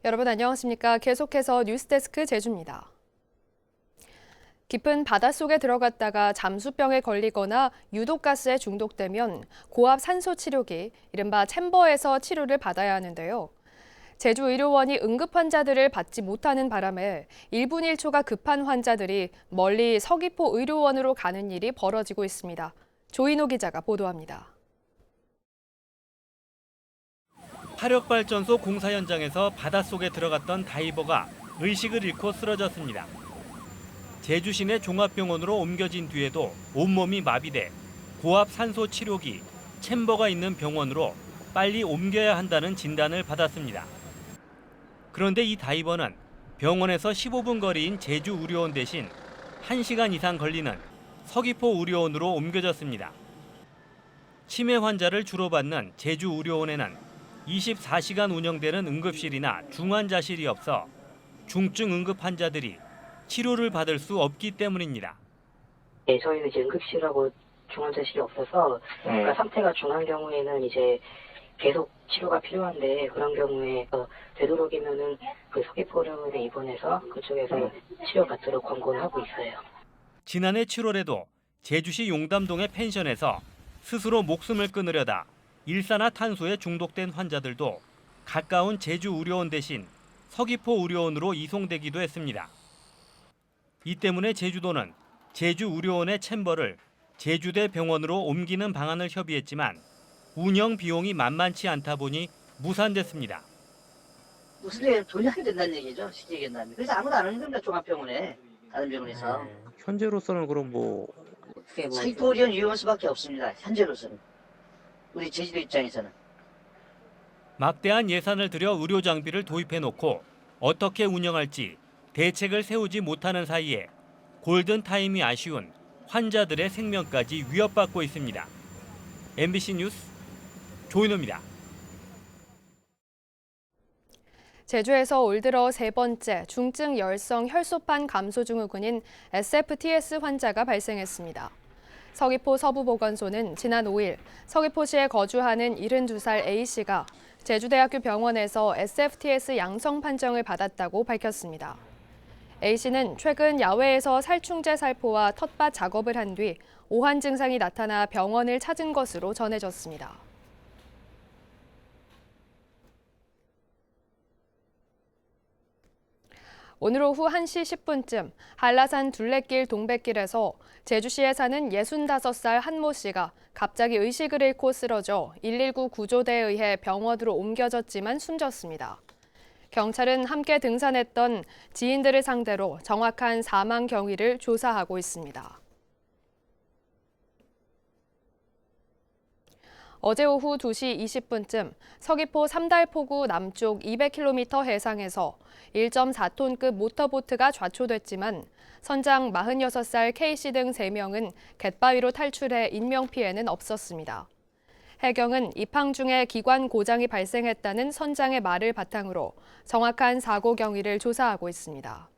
여러분 안녕하십니까? 계속해서 뉴스데스크 제주입니다. 깊은 바닷속에 들어갔다가 잠수병에 걸리거나 유독가스에 중독되면 고압 산소 치료기, 이른바 챔버에서 치료를 받아야 하는데요. 제주 의료원이 응급 환자들을 받지 못하는 바람에 1분 1초가 급한 환자들이 멀리 서귀포 의료원으로 가는 일이 벌어지고 있습니다. 조인호 기자가 보도합니다. 화력발전소 공사 현장에서 바닷속에 들어갔던 다이버가 의식을 잃고 쓰러졌습니다. 제주 시내 종합병원으로 옮겨진 뒤에도 온몸이 마비돼 고압 산소 치료기, 챔버가 있는 병원으로 빨리 옮겨야 한다는 진단을 받았습니다. 그런데 이 다이버는 병원에서 15분 거리인 제주 의료원 대신 1시간 이상 걸리는 서귀포 의료원으로 옮겨졌습니다. 치매 환자를 주로 받는 제주 의료원에는 24시간 운영되는 응급실이나 중환자실이 없어 중증 응급 환자들이 치료를 받을 수 없기 때문입니다. 네, 저희는 이제 응급실하고 중환자실이 없어서 그러니까 상태가 중한 경우에는 이제 계속 치료가 필요한데 그런 경우에 되도록이면은 그 서귀포병원에 입원해서 그쪽에서 치료받도록 권고를 하고 있어요. 지난해 7월에도 제주시 용담동의 펜션에서 스스로 목숨을 끊으려다 일산화탄소에 중독된 환자들도 가까운 제주 의료원 대신 서귀포 의료원으로 이송되기도 했습니다. 이 때문에 제주도는 제주 의료원의 챔버를 제주대 병원으로 옮기는 방안을 협의했지만 운영 비용이 만만치 않다 보니 무산됐습니다. 무슨 돈이 안 된다는 얘기죠. 쉽게 얘기한다면. 그래서 아무도 안 오는 겁니다. 종합병원에. 다른 병원에서. 현재로서는 그럼 서귀포 의료원 이용할 수밖에 없습니다. 현재로서는. 우리 제주도 입장에서는. 막대한 예산을 들여 의료 장비를 도입해놓고 어떻게 운영할지 대책을 세우지 못하는 사이에 골든타임이 아쉬운 환자들의 생명까지 위협받고 있습니다. MBC 뉴스 조인호입니다. 제주에서 올 들어 세 번째 중증 열성 혈소판 감소 증후군인 SFTS 환자가 발생했습니다. 서귀포 서부보건소는 지난 5일 서귀포시에 거주하는 72살 A씨가 제주대학교 병원에서 SFTS 양성 판정을 받았다고 밝혔습니다. A씨는 최근 야외에서 살충제 살포와 텃밭 작업을 한 뒤 오한 증상이 나타나 병원을 찾은 것으로 전해졌습니다. 오늘 오후 1시 10분쯤 한라산 둘레길 동백길에서 제주시에 사는 65살 한모 씨가 갑자기 의식을 잃고 쓰러져 119 구조대에 의해 병원으로 옮겨졌지만 숨졌습니다. 경찰은 함께 등산했던 지인들을 상대로 정확한 사망 경위를 조사하고 있습니다. 어제 오후 2시 20분쯤 서귀포 삼달포구 남쪽 200km 해상에서 1.4톤급 모터보트가 좌초됐지만 선장 46살 K씨 등 3명은 갯바위로 탈출해 인명피해는 없었습니다. 해경은 입항 중에 기관 고장이 발생했다는 선장의 말을 바탕으로 정확한 사고 경위를 조사하고 있습니다.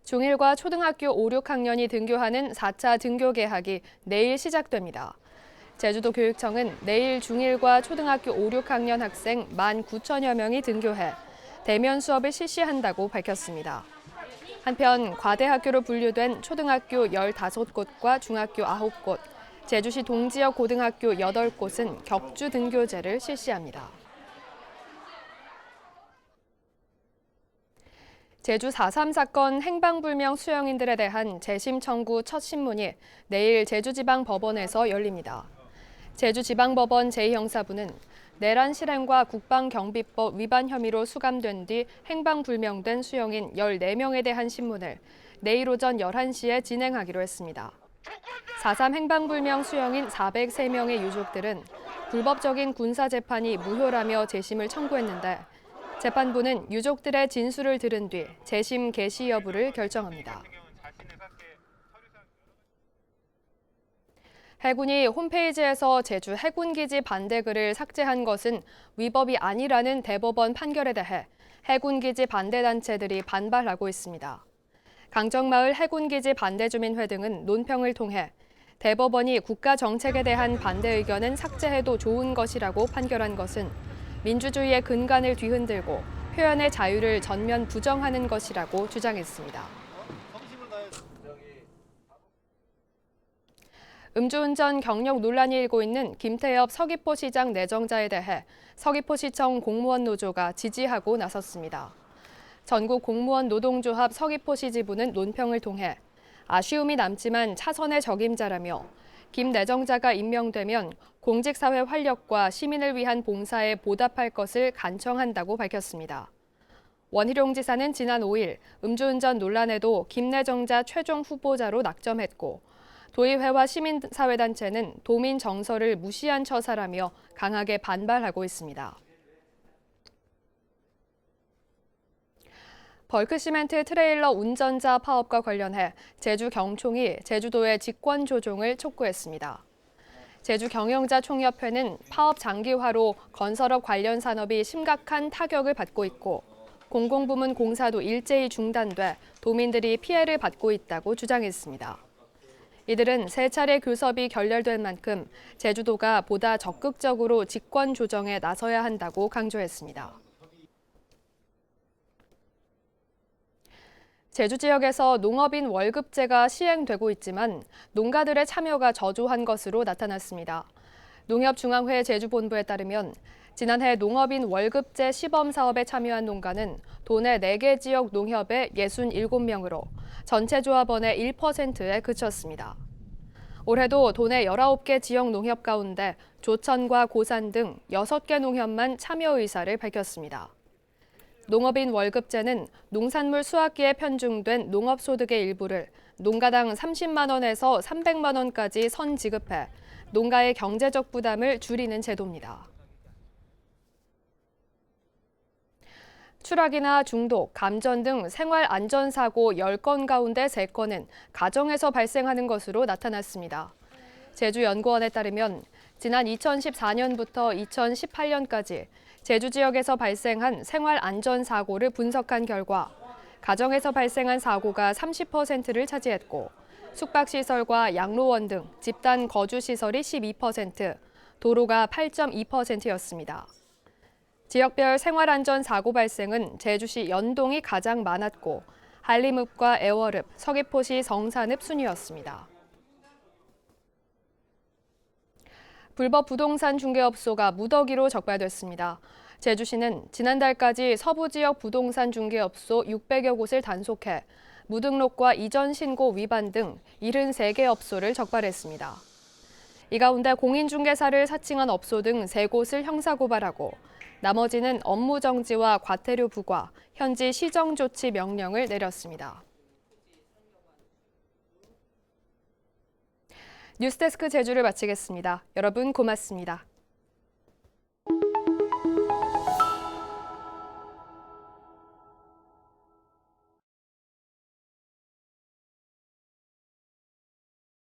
중1과 초등학교 5, 6학년이 등교하는 4차 등교 개학이 내일 시작됩니다. 제주도 교육청은 내일 중1과 초등학교 5, 6학년 학생 19,000여 명이 등교해 대면 수업을 실시한다고 밝혔습니다. 한편 과대학교로 분류된 초등학교 15곳과 중학교 9곳, 제주시 동지역 고등학교 8곳은 격주 등교제를 실시합니다. 제주 4.3 사건 행방불명 수영인들에 대한 재심 청구 첫 신문이 내일 제주지방법원에서 열립니다. 제주지방법원 제2형사부는 내란 실행과 국방경비법 위반 혐의로 수감된 뒤 행방불명된 수영인 14명에 대한 신문을 내일 오전 11시에 진행하기로 했습니다. 4.3 행방불명 수영인 403명의 유족들은 불법적인 군사재판이 무효라며 재심을 청구했는데 재판부는 유족들의 진술을 들은 뒤 재심 개시 여부를 결정합니다. 해군이 홈페이지에서 제주 해군기지 반대 글을 삭제한 것은 위법이 아니라는 대법원 판결에 대해 해군기지 반대 단체들이 반발하고 있습니다. 강정마을 해군기지 반대주민회 등은 논평을 통해 대법원이 국가 정책에 대한 반대 의견은 삭제해도 좋은 것이라고 판결한 것은 민주주의의 근간을 뒤흔들고 표현의 자유를 전면 부정하는 것이라고 주장했습니다. 음주운전 경력 논란이 일고 있는 김태엽 서귀포시장 내정자에 대해 서귀포시청 공무원 노조가 지지하고 나섰습니다. 전국 공무원 노동조합 서귀포시 지부는 논평을 통해 아쉬움이 남지만 차선의 적임자라며 김 내정자가 임명되면 공직사회 활력과 시민을 위한 봉사에 보답할 것을 간청한다고 밝혔습니다. 원희룡 지사는 지난 5일 음주운전 논란에도 김 내정자 최종 후보자로 낙점했고 도의회와 시민사회단체는 도민 정서를 무시한 처사라며 강하게 반발하고 있습니다. 벌크시멘트 트레일러 운전자 파업과 관련해 제주경총이 제주도의 직권 조정을 촉구했습니다. 제주경영자총협회는 파업 장기화로 건설업 관련 산업이 심각한 타격을 받고 있고 공공부문 공사도 일제히 중단돼 도민들이 피해를 받고 있다고 주장했습니다. 이들은 세 차례 교섭이 결렬된 만큼 제주도가 보다 적극적으로 직권 조정에 나서야 한다고 강조했습니다. 제주 지역에서 농업인 월급제가 시행되고 있지만 농가들의 참여가 저조한 것으로 나타났습니다. 농협중앙회 제주본부에 따르면 지난해 농업인 월급제 시범 사업에 참여한 농가는 도내 4개 지역 농협의 67명으로 전체 조합원의 1%에 그쳤습니다. 올해도 도내 19개 지역 농협 가운데 조천과 고산 등 6개 농협만 참여 의사를 밝혔습니다. 농업인 월급제는 농산물 수확기에 편중된 농업소득의 일부를 농가당 30만 원에서 300만 원까지 선 지급해 농가의 경제적 부담을 줄이는 제도입니다. 추락이나 중독, 감전 등 생활 안전사고 10건 가운데 3건은 가정에서 발생하는 것으로 나타났습니다. 제주연구원에 따르면 지난 2014년부터 2018년까지 제주 지역에서 발생한 생활 안전사고를 분석한 결과 가정에서 발생한 사고가 30%를 차지했고 숙박시설과 양로원 등 집단 거주시설이 12%, 도로가 8.2%였습니다. 지역별 생활안전 사고 발생은 제주시 연동이 가장 많았고 한림읍과 애월읍, 서귀포시 성산읍 순이었습니다. 불법 부동산 중개업소가 무더기로 적발됐습니다. 제주시는 지난달까지 서부 지역 부동산 중개업소 600여 곳을 단속해 무등록과 이전 신고 위반 등 73개 업소를 적발했습니다. 이 가운데 공인중개사를 사칭한 업소 등 3곳을 형사고발하고 나머지는 업무 정지와 과태료 부과, 현지 시정 조치 명령을 내렸습니다. 뉴스데스크 제주를 마치겠습니다. 여러분 고맙습니다.